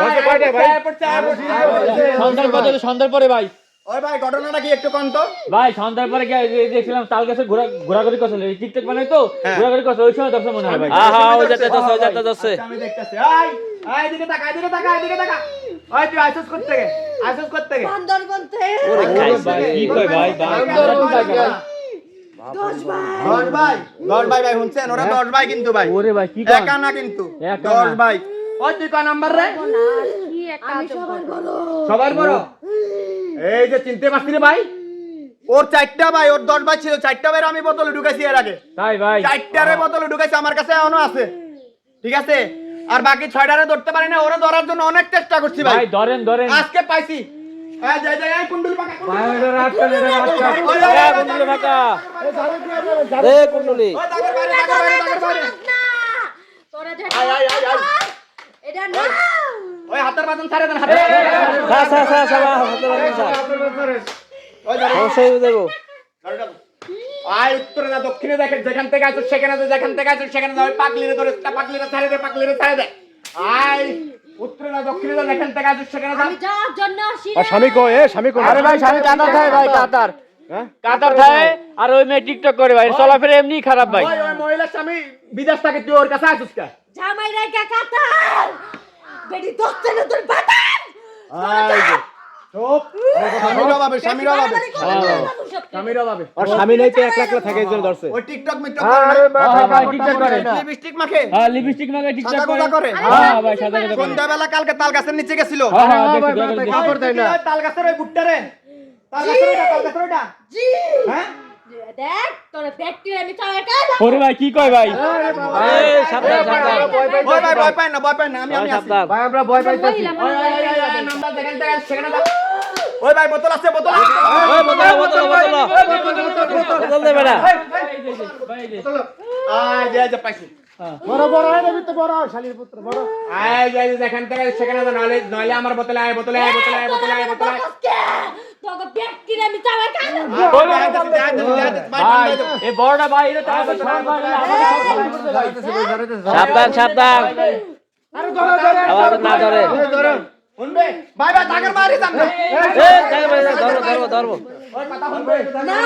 দশে কয়টা ভাই? সন্ধ্যার পরে ভাই। ওই ভাই ঘটনাটা কি একটু কন্ত? ভাই সন্ধ্যার পরে দেখছিলাম তাল গাছে ঘোরাঘুরি করছিল, টিকটক বানাই তো ঘোরাঘুরি করছে, ওই সময় দর্শক মনে হয় ভাই। ওই যেতে দশে। আচ্ছা, আমি দেখতেছি। এই এদিকে তাকা, এদিকে তাকা, এদিকে তাকা। ওই তুই আইছস করতে গে? আইছস করতে গে? বান্দরবন থেকে ওরে ভাই কি কয় ভাই ভাই। 10 ভাই। 10 ভাই। 10 ভাই ভাই শুনছেন? ওরা 10 ভাই কিন্তু ভাই। ওরে ভাই কি কয়। একা না কিন্তু। একা 10 না। ভাই। ওই তুই কয় নাম্বার রে? আমি সবার বড়। সবার বড়। এই যে চিনতে পারছিস রে ভাই? ওর 4টা ভাই, ওর 10 ভাই ছিল। 4টা ভাই আমি বোতলে ঢুকাইছি এর আগে। তাই ভাই। 4টারে বোতলে ঢুকাইছি, আমার কাছে এখনো আছে। ঠিক আছে? আর বাকি 6টারে ধরতে পারি না, ওরে ধরার জন্য অনেক চেষ্টা করছি ভাই। ভাই ধরেন ধরেন। আজকে পাইছি। এই যাই যাই, এই কুন্ডুল পাকা। ভাই এটা রাত করে ওই, ওই, কুন্ডুলি ফাঁকা। এ কুন্ডলি। ওই দাগের বাইরে, দাগের বাইরে, দাগের বাইরে। না তোরা যে আয়, আয়, আয়, আয়। এটা না ওই হাতের বাঁধন ছাড়ে দেন, হাতের হাতে ওই ধরে। অবশ্যই দেবো। আয় উত্তরে না দক্ষিণে দেখে, যেখান থেকে আসো সেখানে যা, যেখান থেকে আসো সেখানে যা। ওই পাগলিরে ধরে, পাগলিরে ছাড়ে দে, পাগলিরে ছাড়ে দে। আয় উত্তরে না দক্ষিণে যা, যেখান থেকে আসো সেখানে যা। আমি যাওয়ার জন্য আসি আর স্বামী কই? স্বামী কই? আরে ভাই স্বামী কাতার থাকে ভাই, কাতার হ্যাঁ? কাতার থাকে। আর ওই মেয়ে টিকটক করে ভাই, চলাফেরা এমনি খারাপ ভাই। ওই মহিলার স্বামী বিদেশ থাকে, তুই ওর কাছে আসিস কা? জামাই রেখা কাতার বেটি দস্তে না তোর বাতান আয় যে চুপ। স্বামীর অভাবে, স্বামীর অভাবে, স্বামীর অভাবে। আর স্বামী নাই তো একলা একলা থাকে, একজন ধরছে। ওই টিকটক মিকটক আরে ভাই টিকটক করে। লিপস্টিক মাখে, হ্যাঁ লিপস্টিক মাখে টিকটক সাদা করে। গোদা করে। হ্যাঁ ভাই সাদা কথা করে। সন্ধ্যাবেলা কালকে তাল গাছের নিচে গেছিল। হ্যাঁ হ্যাঁ দেখছি, ভাই, দেখছি, ভাই, দেখছি। কাপড় দেয় না। ওই তাল গাছের ওই বুটটারে, তাল গাছের ওইটা, তাল গাছের ওইটা। জি হ্যাঁ? দেখ তোর ফ্যাক্টরি আমি চালাই কাজ ওরে ভাই কি কয় ভাই। এই সাবধান সাবধান। ওই ভাই ভয় পাই না, ভয় পাই না, আমি আছি। সাবধান। ভাই আমরা ভয় পাইতেছি। ওই, ওই, ওই, ওই, ওই, নামটা যেখান থেকে আসে সেখানে যা। ওই ভাই বোতল আছে, বোতল আছে। ওই বোতল দেবে না। ভাই যে যে পাইছি। বড় বড় হয় না, তো বড় শালীর পুত্র বড়। যেখান থেকে সেখানে যা, নইলে নইলে আমার বোতলে আয়, বোতলে আয়, বোতলে আয়, বোতলে আয়, বোতলে আয়। তোকে ফ্যাক্টরি আমি চালাই কাজ ভাই এই বড়টা ভাই এটা টাকা পয়সা সব ভাই সাবধান সাবধান। আরে ধরো ধরো। আবার না ধরে। ধরো। শুনবে? ভাই ভাই টাকার মারি যান না। এই ধরবো ধরবো ধরবো। ওই কথা শুনবে? না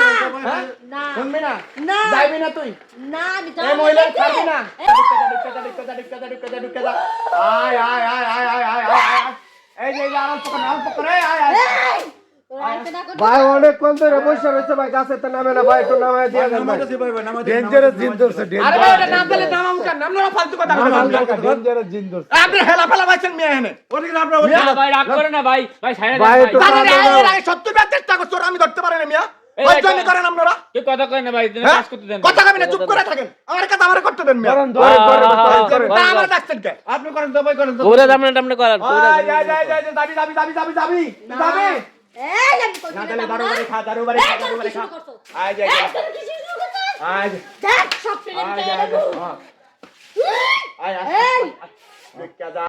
হ্যাঁ? না শুনবি না? না যাইবি না তুই? না আমি এই যাবো মহিলা দেখতে। ছাড়বি না? আয় আয় আয় আয় আয় আয় আয়। এই যে আরাম পকড়, আরাম পকড়, এই আয় আয়। এই, তোরা আইতে না করতে- ভাই অনেক কোন ধরে বসে রয়েছে ভাই, গাছে তো নামে না ভাই, একটু নামায় দিয়ে দেন ভাই। ডেঞ্জারাস জিন ধরছে, আরে ভাই এটা নাম দিলে নাম আমকা, নাম না ফালতু কথা বলবেন। ডেঞ্জারাস জিন ধরছে। আপনি হেলা ফেলা পাইছেন মেয়ে এখানে। ওদিকে আপনারা ওদিকে না ভাই রাগ করে না ভাই, ভাই ছাইরা ভাই, দেন একটু ভাই। জানেন এর আগে 70 বার চেষ্টা করছো, আমি ধরতে পারি না মিয়া। এই ওই একটা- জন্য করেন আপনারা। কি কথা কয় না ভাই, তুমি হ্যাঁ? কাজ করতে দেন। কথা কবি না, চুপ করে থাকেন। আমার কাছে আমারে করতে দেন মিয়া। ধরেন ধরেন ধরেন ধরেন। তা আমার ডাকছেন কে? আপনি করেন তো, ভাই করেন তো। ঘুরে দামনে টামনে করান। আয় যাই যাই যাই যাবি যাবি যাবি যাবি যাবি যাবি। এই, আমি কইছি না না, তাহলে যাবো দারু না। বাড়ি খা, দারু বাড়ি এই, খা, তোরা দারু কি বাড়ি খা। শুরু করছো? আয় যাই এই, যাই। তোরা কি শুরু করছো? আয় দেখ, সব ফেলে আয় দিতে যাই এরকম। আয় আয়। এই, দেখ কে যা।